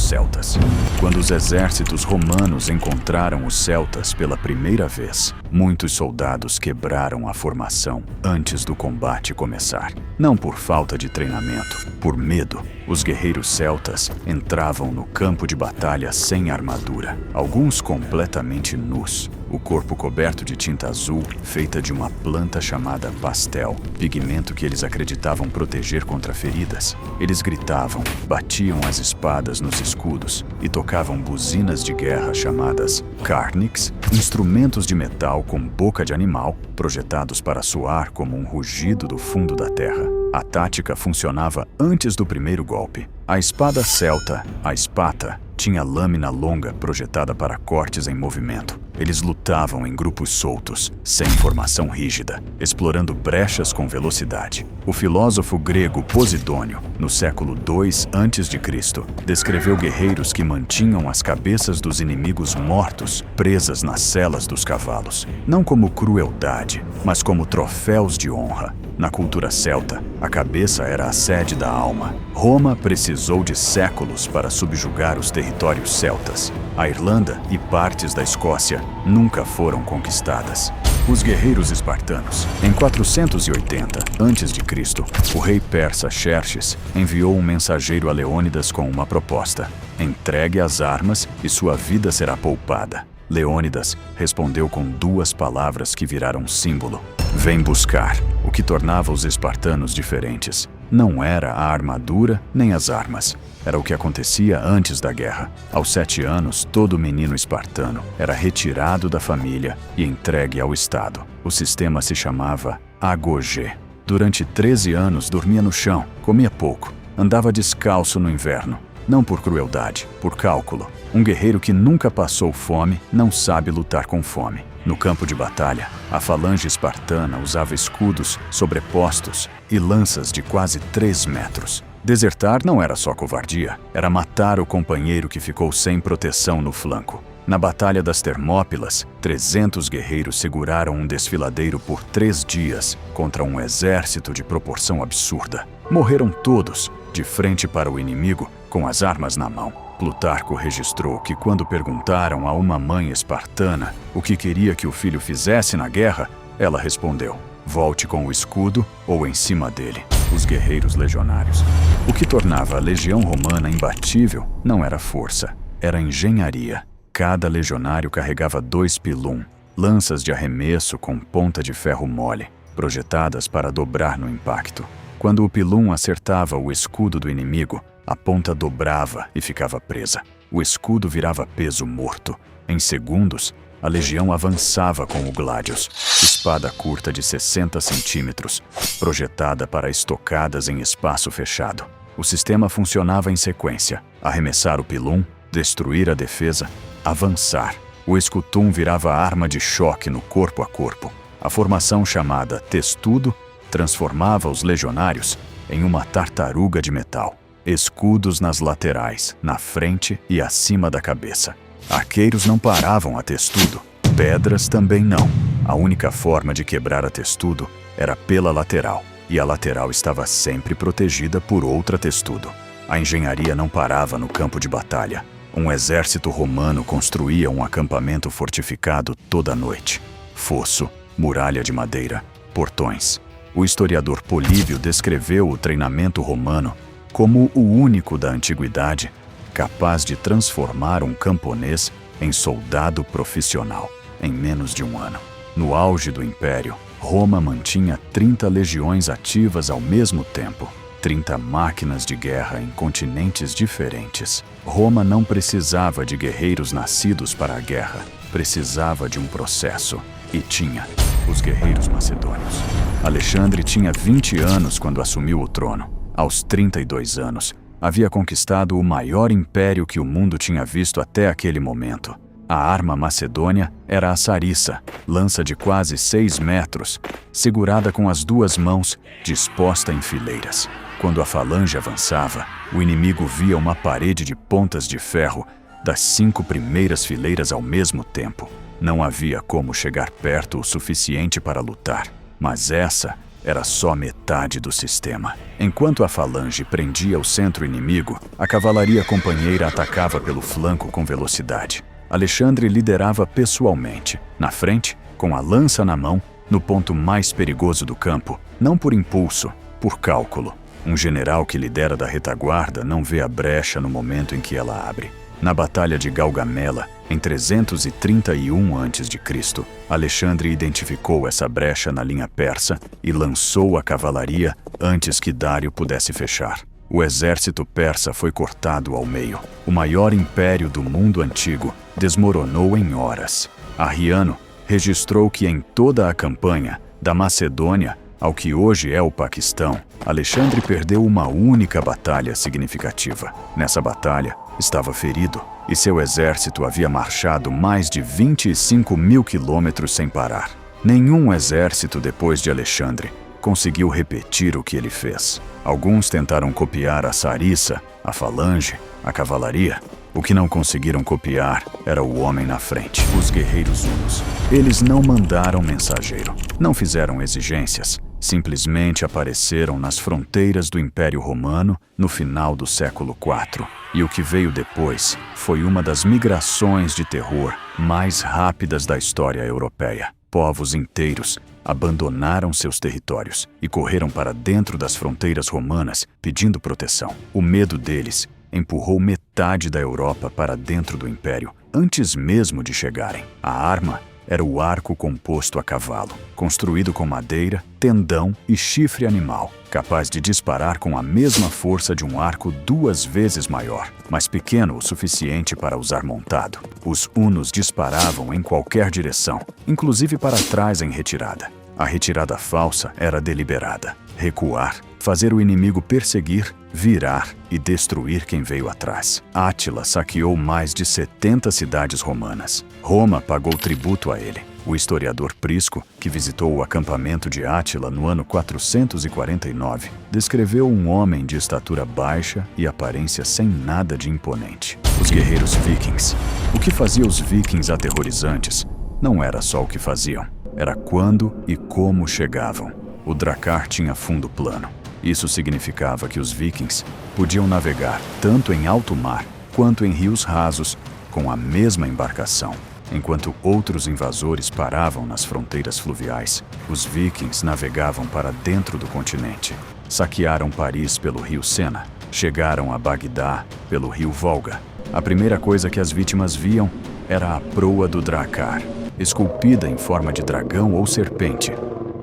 celtas. Quando os exércitos romanos encontraram os celtas pela primeira vez, muitos soldados quebraram a formação antes do combate começar. Não por falta de treinamento, por medo. Os guerreiros celtas entravam no campo de batalha sem armadura, alguns completamente nus, o corpo coberto de tinta azul feita de uma planta chamada pastel, pigmento que eles acreditavam proteger contra feridas. Eles gritavam, batiam as espadas nos escudos e tocavam buzinas de guerra chamadas carnix, instrumentos de metal com boca de animal, projetados para soar como um rugido do fundo da terra. A tática funcionava antes do primeiro golpe. A espada celta, a espata, tinha lâmina longa projetada para cortes em movimento. Eles lutavam em grupos soltos, sem formação rígida, explorando brechas com velocidade. O filósofo grego Posidônio, no século II a.C., descreveu guerreiros que mantinham as cabeças dos inimigos mortos presas nas selas dos cavalos, não como crueldade, mas como troféus de honra. Na cultura celta, a cabeça era a sede da alma. Roma precisou de séculos para subjugar os territórios celtas. A Irlanda e partes da Escócia nunca foram conquistadas. Os guerreiros espartanos. Em 480 a.C., o rei persa Xerxes enviou um mensageiro a Leônidas com uma proposta: entregue as armas e sua vida será poupada. Leônidas respondeu com duas palavras que viraram símbolo: vem buscar. O que tornava os espartanos diferentes não era a armadura nem as armas. Era o que acontecia antes da guerra. Aos 7 anos, todo menino espartano era retirado da família e entregue ao Estado. O sistema se chamava agogê. Durante 13 anos dormia no chão, comia pouco, andava descalço no inverno. Não por crueldade, por cálculo. Um guerreiro que nunca passou fome não sabe lutar com fome. No campo de batalha, a falange espartana usava escudos sobrepostos e lanças de quase 3 metros. Desertar não era só covardia, era matar o companheiro que ficou sem proteção no flanco. Na Batalha das Termópilas, 300 guerreiros seguraram um desfiladeiro por 3 dias contra um exército de proporção absurda. Morreram todos, de frente para o inimigo, com as armas na mão. Plutarco registrou que quando perguntaram a uma mãe espartana o que queria que o filho fizesse na guerra, ela respondeu: volte com o escudo ou em cima dele. Os guerreiros legionários. O que tornava a legião romana imbatível não era força, era engenharia. Cada legionário carregava 2 pilum, lanças de arremesso com ponta de ferro mole, projetadas para dobrar no impacto. Quando o pilum acertava o escudo do inimigo, a ponta dobrava e ficava presa. O escudo virava peso morto. Em segundos, a legião avançava com o gladius, espada curta de 60 centímetros, projetada para estocadas em espaço fechado. O sistema funcionava em sequência: arremessar o pilum, destruir a defesa, avançar. O escutum virava arma de choque no corpo a corpo. A formação chamada testudo transformava os legionários em uma tartaruga de metal. Escudos nas laterais, na frente e acima da cabeça. Arqueiros não paravam a testudo, pedras também não. A única forma de quebrar a testudo era pela lateral, e a lateral estava sempre protegida por outra testudo. A engenharia não parava no campo de batalha. Um exército romano construía um acampamento fortificado toda noite. Fosso, muralha de madeira, portões. O historiador Políbio descreveu o treinamento romano como o único da antiguidade capaz de transformar um camponês em soldado profissional em menos de 1 ano. No auge do Império, Roma mantinha 30 legiões ativas ao mesmo tempo, 30 máquinas de guerra em continentes diferentes. Roma não precisava de guerreiros nascidos para a guerra, precisava de um processo, e tinha os guerreiros macedônios. Alexandre tinha 20 anos quando assumiu o trono. Aos 32 anos, havia conquistado o maior império que o mundo tinha visto até aquele momento. A arma macedônia era a sarissa, lança de quase 6 metros, segurada com as 2 mãos, disposta em fileiras. Quando a falange avançava, o inimigo via uma parede de pontas de ferro das 5 primeiras fileiras ao mesmo tempo. Não havia como chegar perto o suficiente para lutar, mas essa era só metade metade do sistema. Enquanto a falange prendia o centro inimigo, a cavalaria companheira atacava pelo flanco com velocidade. Alexandre liderava pessoalmente, na frente, com a lança na mão, no ponto mais perigoso do campo, não por impulso, por cálculo. Um general que lidera da retaguarda não vê a brecha no momento em que ela abre. Na Batalha de Gaugamela, em 331 a.C., Alexandre identificou essa brecha na linha persa e lançou a cavalaria antes que Dário pudesse fechar. O exército persa foi cortado ao meio. O maior império do mundo antigo desmoronou em horas. Arriano registrou que em toda a campanha, da Macedônia ao que hoje é o Paquistão, Alexandre perdeu uma única batalha significativa. Nessa batalha, estava ferido e seu exército havia marchado mais de 25 mil quilômetros sem parar. Nenhum exército depois de Alexandre conseguiu repetir o que ele fez. Alguns tentaram copiar a sarissa, a falange, a cavalaria. O que não conseguiram copiar era o homem na frente, os guerreiros hunos. Eles não mandaram mensageiro, não fizeram exigências, simplesmente apareceram nas fronteiras do Império Romano no final do século IV. E o que veio depois foi uma das migrações de terror mais rápidas da história europeia. Povos inteiros abandonaram seus territórios e correram para dentro das fronteiras romanas pedindo proteção. O medo deles empurrou metade da Europa para dentro do Império, antes mesmo de chegarem. A arma era o arco composto a cavalo, construído com madeira, tendão e chifre animal, capaz de disparar com a mesma força de um arco 2 vezes maior, mas pequeno o suficiente para usar montado. Os hunos disparavam em qualquer direção, inclusive para trás em retirada. A retirada falsa era deliberada. Recuar, fazer o inimigo perseguir, virar e destruir quem veio atrás. Átila saqueou mais de 70 cidades romanas. Roma pagou tributo a ele. O historiador Prisco, que visitou o acampamento de Átila no ano 449, descreveu um homem de estatura baixa e aparência sem nada de imponente. Os guerreiros vikings. O que fazia os vikings aterrorizantes não era só o que faziam, era quando e como chegavam. O Drakkar tinha fundo plano. Isso significava que os vikings podiam navegar tanto em alto mar quanto em rios rasos com a mesma embarcação. Enquanto outros invasores paravam nas fronteiras fluviais, os vikings navegavam para dentro do continente. Saquearam Paris pelo rio Sena, chegaram a Bagdá pelo rio Volga. A primeira coisa que as vítimas viam era a proa do Drakkar, esculpida em forma de dragão ou serpente,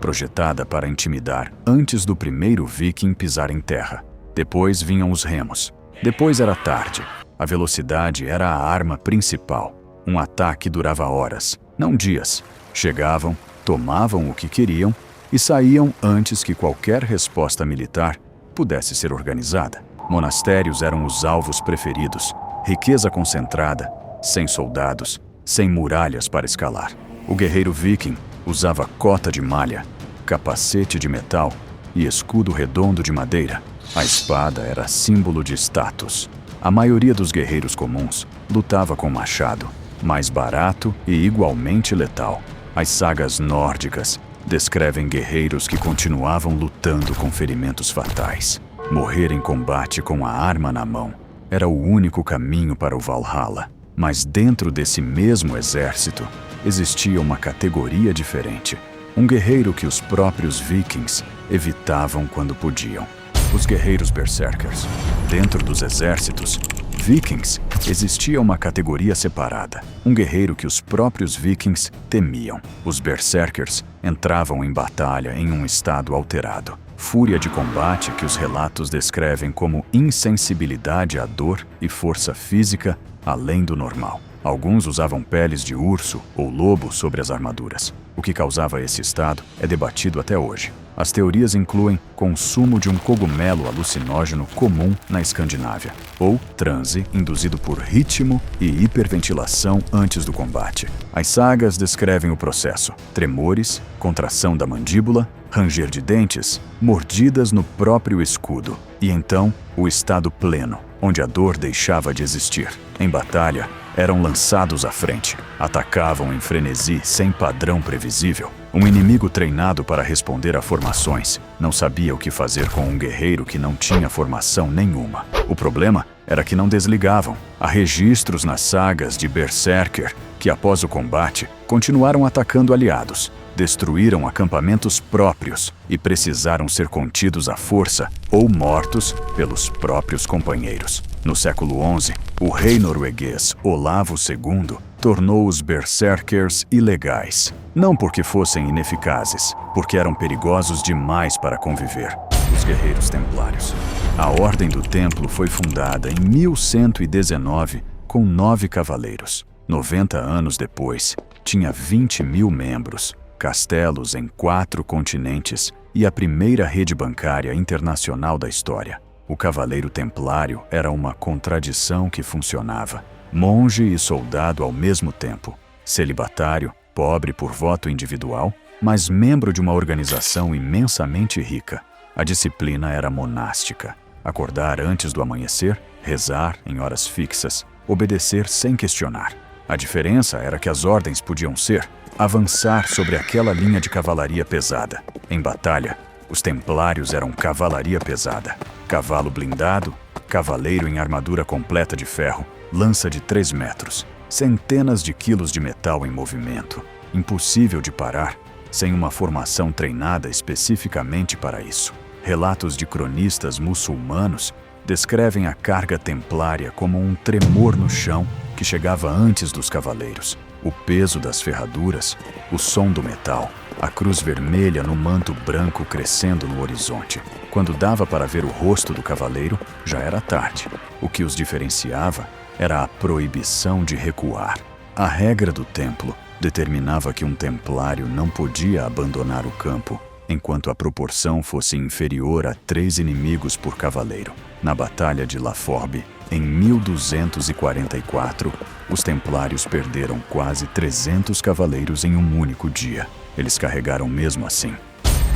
projetada para intimidar antes do primeiro viking pisar em terra. Depois vinham os remos. Depois era tarde. A velocidade era a arma principal. Um ataque durava horas, não dias. Chegavam, tomavam o que queriam e saíam antes que qualquer resposta militar pudesse ser organizada. Monastérios eram os alvos preferidos. Riqueza concentrada, sem soldados, sem muralhas para escalar. O guerreiro viking usava cota de malha, capacete de metal e escudo redondo de madeira. A espada era símbolo de status. A maioria dos guerreiros comuns lutava com machado, mais barato e igualmente letal. As sagas nórdicas descrevem guerreiros que continuavam lutando com ferimentos fatais. Morrer em combate com a arma na mão era o único caminho para o Valhalla. Mas dentro desse mesmo exército existia uma categoria diferente. Um guerreiro que os próprios vikings evitavam quando podiam. Os guerreiros berserkers. Dentro dos exércitos vikings existia uma categoria separada. Um guerreiro que os próprios vikings temiam. Os berserkers entravam em batalha em um estado alterado. Fúria de combate que os relatos descrevem como insensibilidade à dor e força física além do normal. Alguns usavam peles de urso ou lobo sobre as armaduras. O que causava esse estado é debatido até hoje. As teorias incluem consumo de um cogumelo alucinógeno comum na Escandinávia, ou transe induzido por ritmo e hiperventilação antes do combate. As sagas descrevem o processo: tremores, contração da mandíbula, ranger de dentes, mordidas no próprio escudo, e então o estado pleno, onde a dor deixava de existir. Em batalha, eram lançados à frente, atacavam em frenesi sem padrão previsível. Um inimigo treinado para responder a formações não sabia o que fazer com um guerreiro que não tinha formação nenhuma. O problema era que não desligavam. Há registros nas sagas de Berserker que, após o combate, continuaram atacando aliados, destruíram acampamentos próprios e precisaram ser contidos à força ou mortos pelos próprios companheiros. No século XI, o rei norueguês Olavo II tornou os Berserkers ilegais. Não porque fossem ineficazes, porque eram perigosos demais para conviver. Os Guerreiros Templários. A Ordem do Templo foi fundada em 1119 com 9 cavaleiros. 90 anos depois, tinha 20.000 membros, castelos em 4 continentes e a primeira rede bancária internacional da história. O Cavaleiro Templário era uma contradição que funcionava. Monge e soldado ao mesmo tempo. Celibatário, pobre por voto individual, mas membro de uma organização imensamente rica. A disciplina era monástica. Acordar antes do amanhecer, rezar em horas fixas, obedecer sem questionar. A diferença era que as ordens podiam ser avançar sobre aquela linha de cavalaria pesada. Em batalha, os templários eram cavalaria pesada. Cavalo blindado, cavaleiro em armadura completa de ferro, lança de 3 metros, centenas de quilos de metal em movimento, impossível de parar sem uma formação treinada especificamente para isso. Relatos de cronistas muçulmanos descrevem a carga templária como um tremor no chão que chegava antes dos cavaleiros. O peso das ferraduras, o som do metal, a cruz vermelha no manto branco crescendo no horizonte. Quando dava para ver o rosto do cavaleiro, já era tarde. O que os diferenciava era a proibição de recuar. A regra do templo determinava que um templário não podia abandonar o campo enquanto a proporção fosse inferior a 3 inimigos por cavaleiro. Na Batalha de La Forbe, em 1244, os templários perderam quase 300 cavaleiros em um único dia. Eles carregaram mesmo assim.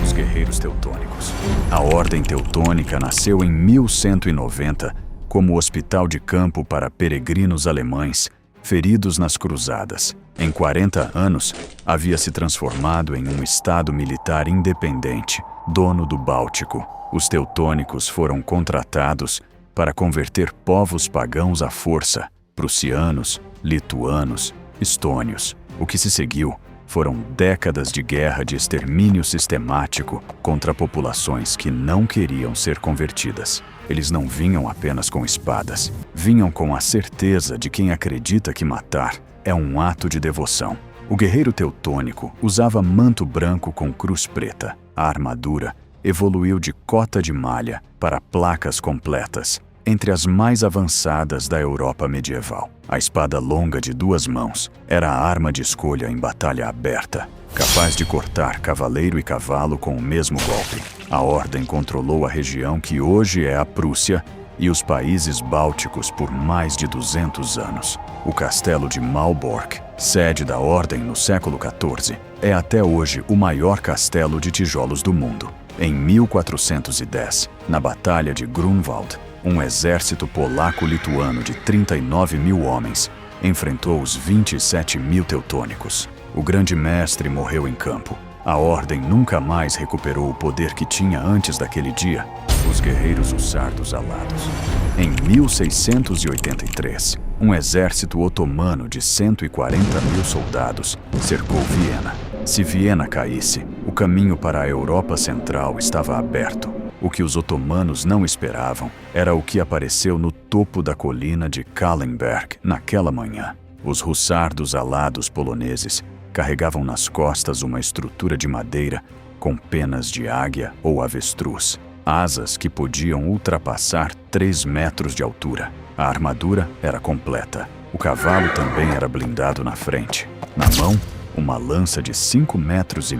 Os Guerreiros Teutônicos. A Ordem Teutônica nasceu em 1190 como hospital de campo para peregrinos alemães feridos nas cruzadas. Em 40 anos, havia se transformado em um estado militar independente, dono do Báltico. Os teutônicos foram contratados para converter povos pagãos à força, prussianos, lituanos, estônios. O que se seguiu foram décadas de guerra de extermínio sistemático contra populações que não queriam ser convertidas. Eles não vinham apenas com espadas, vinham com a certeza de quem acredita que matar é um ato de devoção. O guerreiro teutônico usava manto branco com cruz preta. A armadura evoluiu de cota de malha para placas completas, entre as mais avançadas da Europa medieval. A espada longa de 2 mãos era a arma de escolha em batalha aberta, capaz de cortar cavaleiro e cavalo com o mesmo golpe. A Ordem controlou a região que hoje é a Prússia e os países bálticos por mais de 200 anos. O castelo de Malbork, sede da Ordem no século XIV, é até hoje o maior castelo de tijolos do mundo. Em 1410, na Batalha de Grunwald, um exército polaco-lituano de 39.000 homens enfrentou os 27.000 teutônicos. O grande mestre morreu em campo. A Ordem nunca mais recuperou o poder que tinha antes daquele dia. Os guerreiros hussardos alados. Em 1683, um exército otomano de 140.000 soldados cercou Viena. Se Viena caísse, o caminho para a Europa Central estava aberto. O que os otomanos não esperavam era o que apareceu no topo da colina de Kahlenberg naquela manhã. Os hussardos alados poloneses carregavam nas costas uma estrutura de madeira com penas de águia ou avestruz, asas que podiam ultrapassar 3 metros de altura. A armadura era completa. O cavalo também era blindado na frente. Na mão, uma lança de 5,5 metros,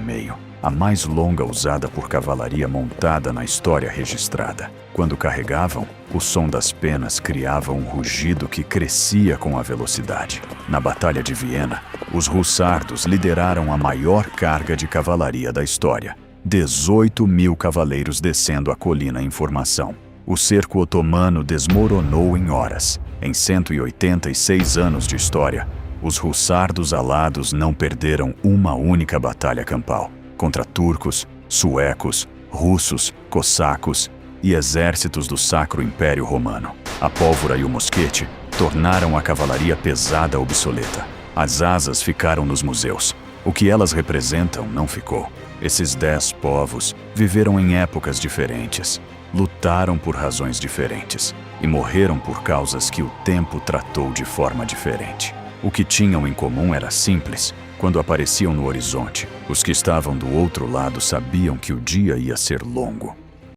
a mais longa usada por cavalaria montada na história registrada. Quando carregavam, o som das penas criava um rugido que crescia com a velocidade. Na Batalha de Viena, os hussardos lideraram a maior carga de cavalaria da história. 18.000 cavaleiros descendo a colina em formação. O cerco otomano desmoronou em horas. Em 186 anos de história, os hussardos alados não perderam uma única batalha campal contra turcos, suecos, russos, cossacos e exércitos do Sacro Império Romano. A pólvora e o mosquete tornaram a cavalaria pesada obsoleta. As asas ficaram nos museus. O que elas representam não ficou. Esses 10 povos viveram em épocas diferentes, lutaram por razões diferentes e morreram por causas que o tempo tratou de forma diferente. O que tinham em comum era simples. Quando apareciam no horizonte, os que estavam do outro lado sabiam que o dia ia ser longo.